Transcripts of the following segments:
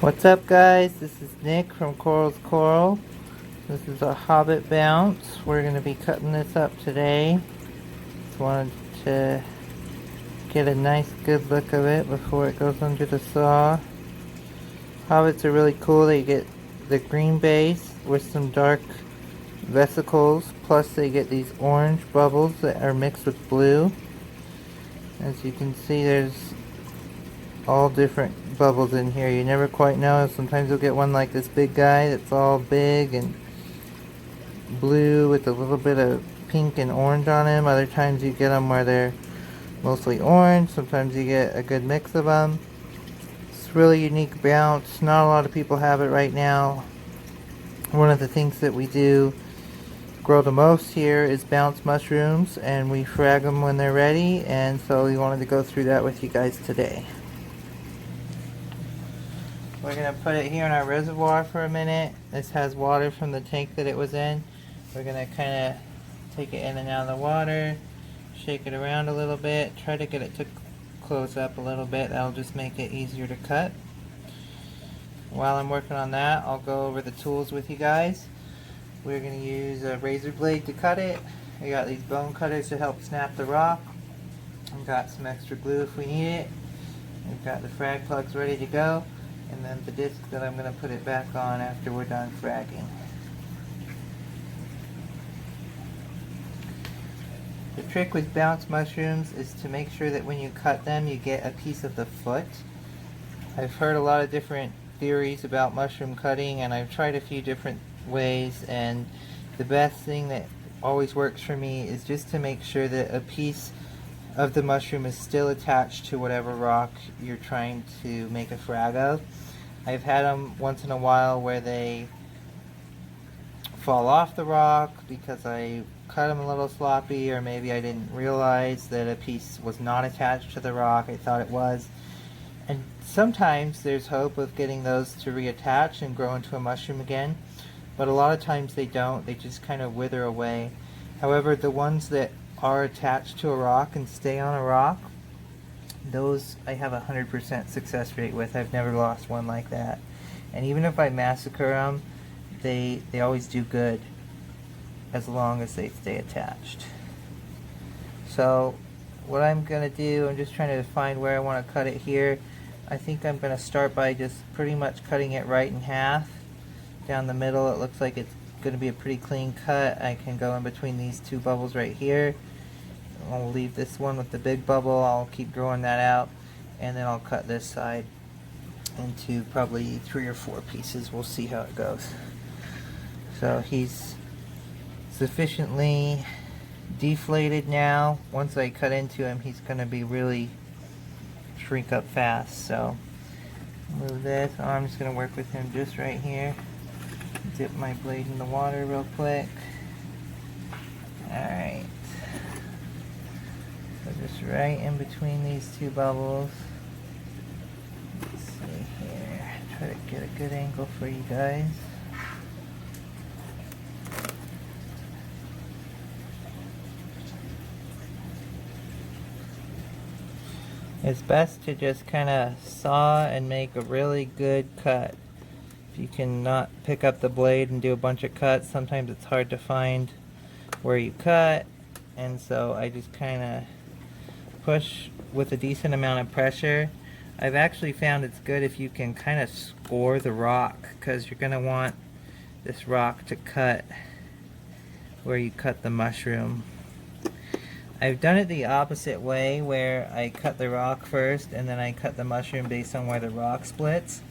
What's up, guys? This is Nick from Coral's Coral. This is a Hobbit Bounce. We're going to be cutting this up today. Just wanted to get a nice good look of it before it goes under the saw. Hobbits are really cool. They get the green base with some dark vesicles, plus they get these orange bubbles that are mixed with blue. As you can see, there's all different bubbles in here. You never quite know. Sometimes you'll get one like this big guy that's all big and blue with a little bit of pink and orange on him. Other times you get them where they're mostly orange. Sometimes you get a good mix of them. It's a really unique bounce. Not a lot of people have it right now. One of the things that we do grow the most here is bounce mushrooms, and we frag them when they're ready, and so we wanted to go through that with you guys today. We're going to put it here in our reservoir for a minute. This has water from the tank that it was in. We're going to kind of take it in and out of the water, shake it around a little bit, try to get it to close up a little bit. That'll just make it easier to cut. While I'm working on that, I'll go over the tools with you guys. We're going to use a razor blade to cut it. We got these bone cutters to help snap the rock. We've got some extra glue if we need it. We've got the frag plugs ready to go. And then the disc that I'm going to put it back on after we're done fragging. The trick with bounce mushrooms is to make sure that when you cut them you get a piece of the foot. I've heard a lot of different theories about mushroom cutting, and I've tried a few different ways, and the best thing that always works for me is just to make sure that a piece of the mushroom is still attached to whatever rock you're trying to make a frag of. I've had them once in a while where they fall off the rock because I cut them a little sloppy, or maybe I didn't realize that a piece was not attached to the rock. I thought it was. And sometimes there's hope of getting those to reattach and grow into a mushroom again, but a lot of times they don't. They just kind of wither away. However, the ones that are attached to a rock and stay on a rock, those I have 100% success rate with. I've never lost one like that. And even if I massacre them, they always do good as long as they stay attached. So what I'm going to do, I'm just trying to find where I want to cut it here. I think I'm going to start by just pretty much cutting it right in half. Down the middle, it looks like it's going to be a pretty clean cut. I can go in between these two bubbles right here. I'll leave this one with the big bubble. I'll keep growing that out, and then I'll cut this side into probably 3 or 4 pieces. We'll see how it goes. So he's sufficiently deflated now. Once I cut into him, he's going to be really shrink up fast. So move this. Oh, I'm just going to work with him just right here. Dip my blade in the water real quick. Alright. So just right in between these two bubbles. Let's see here. Try to get a good angle for you guys. It's best to just kind of saw and make a really good cut. If you cannot pick up the blade and do a bunch of cuts, sometimes it's hard to find where you cut, and so I just kind of push with a decent amount of pressure. I've actually found it's good if you can kind of score the rock, because you're going to want this rock to cut where you cut the mushroom. I've done it the opposite way, where I cut the rock first and then I cut the mushroom based on where the rock splits.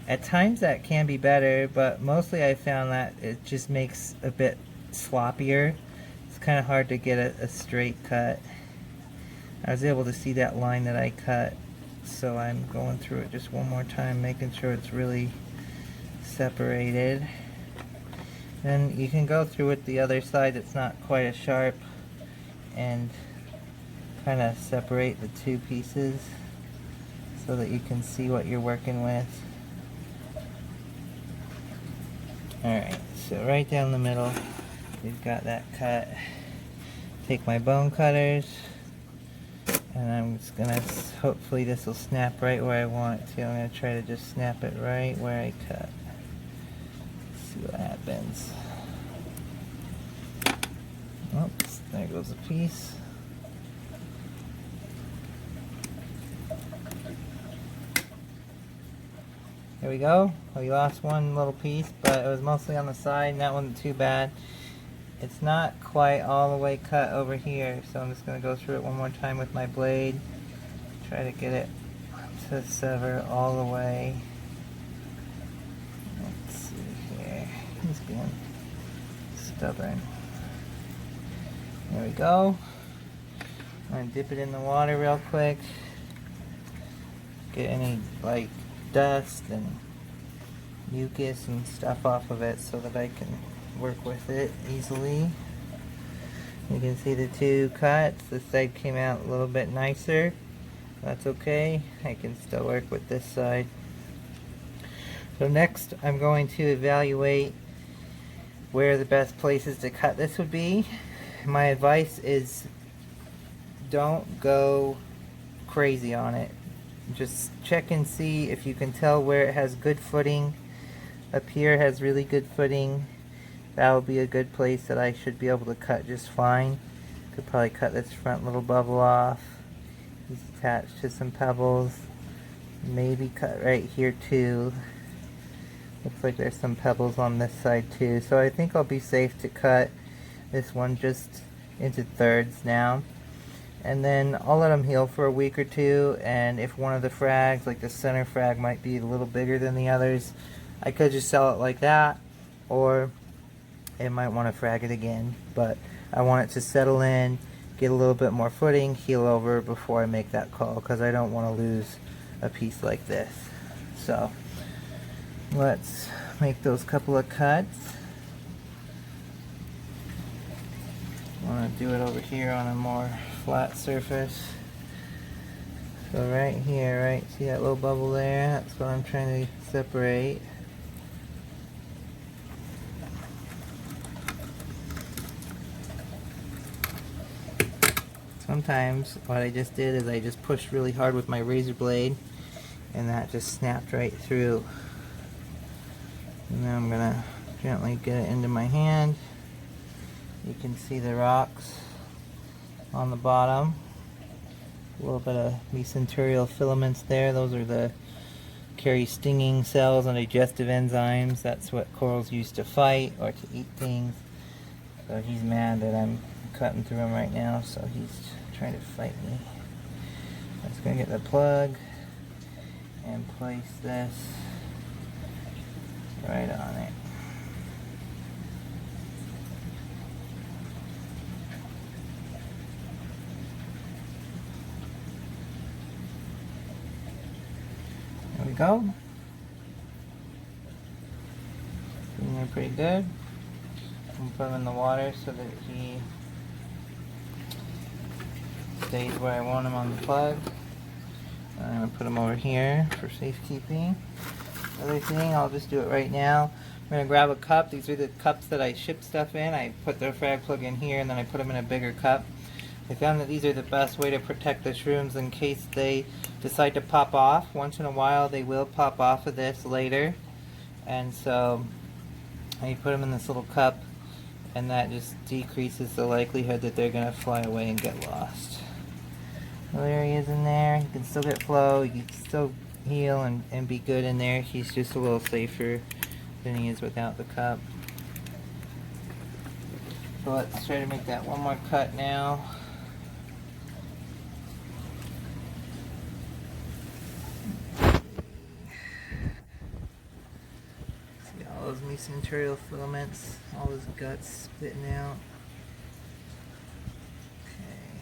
At times that can be better, but mostly I found that it just makes a bit sloppier. It's kind of hard to get a straight cut. I was able to see that line that I cut, so I'm going through it just one more time, making sure it's really separated. Then you can go through it the other side that's not quite as sharp and kind of separate the two pieces so that you can see what you're working with. Alright, so right down the middle we've got that cut. Take my bone cutters, And I'm just gonna, hopefully this will snap right where I want it to. I'm gonna try to just snap it right where I cut. See what happens. Oops, there goes a piece. There we go. We lost one little piece, but it was mostly on the side, and that wasn't too bad. It's not quite all the way cut over here, so I'm just going to go through it one more time with my blade. Try to get it to sever all the way. Let's see here. He's being stubborn. There we go. I'm going to dip it in the water real quick. Get any like dust and mucus and stuff off of it so that I can work with it easily. You can see the two cuts. This side came out a little bit nicer. That's okay. I can still work with this side. So next I'm going to evaluate where the best places to cut this would be. My advice is don't go crazy on it. Just check and see if you can tell where it has good footing. Up here has really good footing. That will be a good place that I should be able to cut just fine. Could probably cut this front little bubble off. He's attached to some pebbles. Maybe cut right here too. Looks like there's some pebbles on this side too. So I think I'll be safe to cut this one just into thirds now. And then I'll let them heal for a week or two, and if one of the frags, like the center frag, might be a little bigger than the others, I could just sell it like that, or it might want to frag it again. But I want it to settle in, get a little bit more footing, heal over before I make that call, because I don't want to lose a piece like this. So let's make those couple of cuts. I want to do it over here on a more flat surface. So right here, right, see that little bubble there? That's what I'm trying to separate. Sometimes what I just did is I just pushed really hard with my razor blade, and that just snapped right through. And now I'm gonna gently get it into my hand. You can see the rocks on the bottom. A little bit of mesenterial filaments there. Those are the carry stinging cells and digestive enzymes. That's what corals use to fight or to eat things. So he's mad that I'm cutting through him right now, so he's trying to fight me. I'm just going to get the plug and place this right on it. There we go. Doing it pretty good. I'm put him in the water so that he stays where I want him on the plug. I'm going to put him over here for safekeeping. Other thing, I'll just do it right now. I'm going to grab a cup. These are the cups that I ship stuff in. I put the frag plug in here and then I put them in a bigger cup. I found that these are the best way to protect the shrooms in case they decide to pop off. Once in a while they will pop off of this later, and so I put them in this little cup, and that just decreases the likelihood that they're going to fly away and get lost. Well, there he is in there. He can still get flow, he can still heal and be good in there. He's just a little safer than he is without the cup. So let's try to make that one more cut now. Those mesenterial filaments, all his guts spitting out. Okay,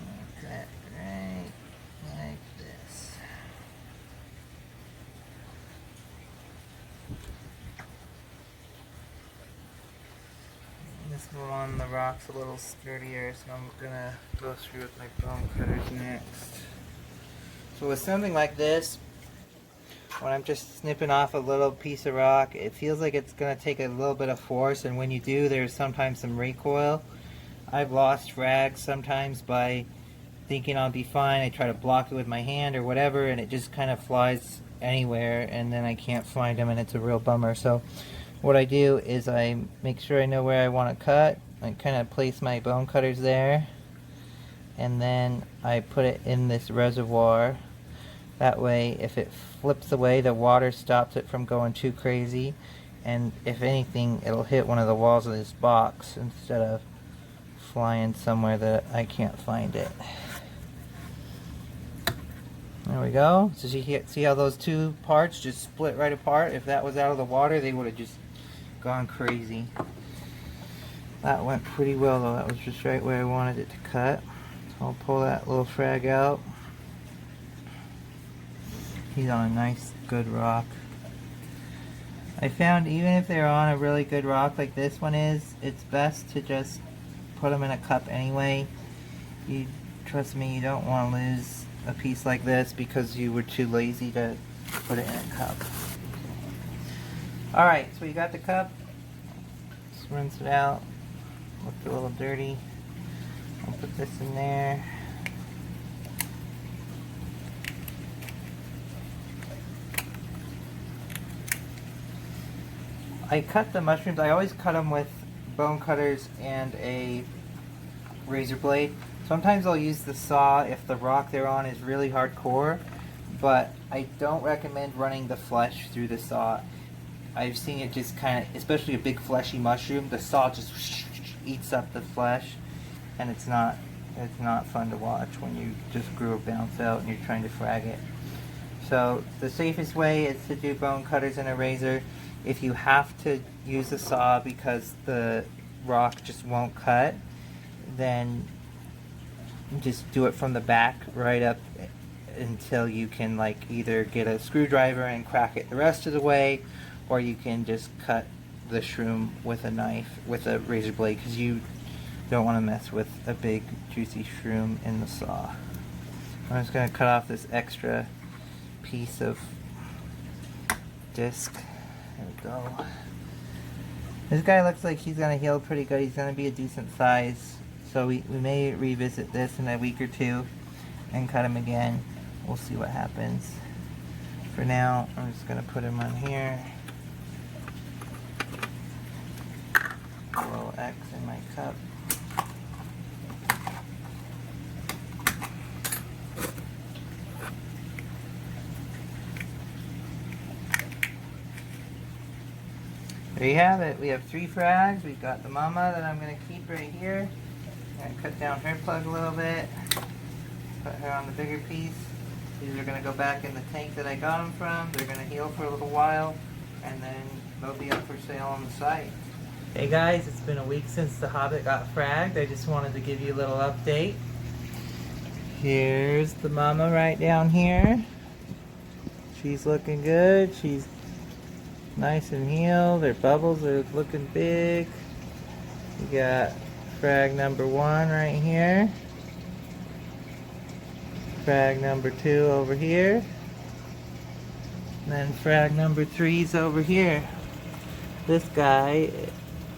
like that, right like this. This one on the rock's a little sturdier, so I'm gonna go through with my bone cutters next. So with something like this, when I'm just snipping off a little piece of rock, it feels like it's going to take a little bit of force, and when you do, there's sometimes some recoil. I've lost frags sometimes by thinking I'll be fine. I try to block it with my hand or whatever, and it just kind of flies anywhere, and then I can't find them, and it's a real bummer. So what I do is I make sure I know where I want to cut. I kind of place my bone cutters there, and then I put it in this reservoir. That way, if it flips away, the water stops it from going too crazy, and if anything, it'll hit one of the walls of this box instead of flying somewhere that I can't find it. There we go. So see how those two parts just split right apart? If that was out of the water, they would have just gone crazy. That went pretty well though. That was just right where I wanted it to cut. So I'll pull that little frag out. He's on a nice, good rock. I found even if they're on a really good rock like this one is, it's best to just put them in a cup anyway. Trust me, you don't want to lose a piece like this because you were too lazy to put it in a cup. Alright, so you got the cup. Just rinse it out. Looked a little dirty. I'll put this in there. I cut the mushrooms. I always cut them with bone cutters and a razor blade. Sometimes I'll use the saw if the rock they're on is really hardcore, but I don't recommend running the flesh through the saw. I've seen it just kind of, especially a big fleshy mushroom, the saw just eats up the flesh, and it's not fun to watch when you just grew a bounce out and you're trying to frag it. So the safest way is to do bone cutters and a razor. If you have to use a saw because the rock just won't cut, then just do it from the back right up until you can like either get a screwdriver and crack it the rest of the way, or you can just cut the shroom with a knife, with a razor blade, because you don't want to mess with a big juicy shroom in the saw. I'm just going to cut off this extra piece of disc. There we go. This guy looks like he's going to heal pretty good. He's going to be a decent size. So we may revisit this in a week or two and cut him again. We'll see what happens. For now, I'm just going to put him on here. A little X in my cup. There you have it. We have 3 frags. We've got the mama that I'm going to keep right here. I'm going to cut down her plug a little bit. Put her on the bigger piece. These are going to go back in the tank that I got them from. They're going to heal for a little while, and then they'll be up for sale on the site. Hey guys, it's been a week since the Hobbit got fragged. I just wanted to give you a little update. Here's the mama right down here. She's looking good. She's nice and healed. Her bubbles are looking big. We got frag number 1 right here. Frag number 2 over here. And then frag number 3's over here. This guy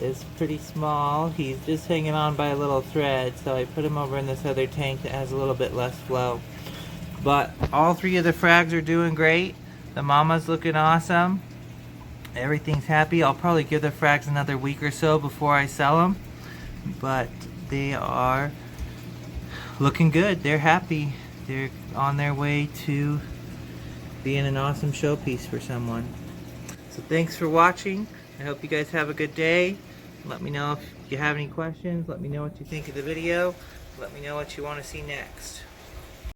is pretty small. He's just hanging on by a little thread, so I put him over in this other tank that has a little bit less flow. But all 3 of the frags are doing great. The mama's looking awesome. Everything's happy. I'll probably give the frags another week or so before I sell them, but they are looking good. They're happy. They're on their way to being an awesome showpiece for someone. So thanks for watching. I hope you guys have a good day. Let me know if you have any questions. Let me know what you think of the video. Let me know what you want to see next.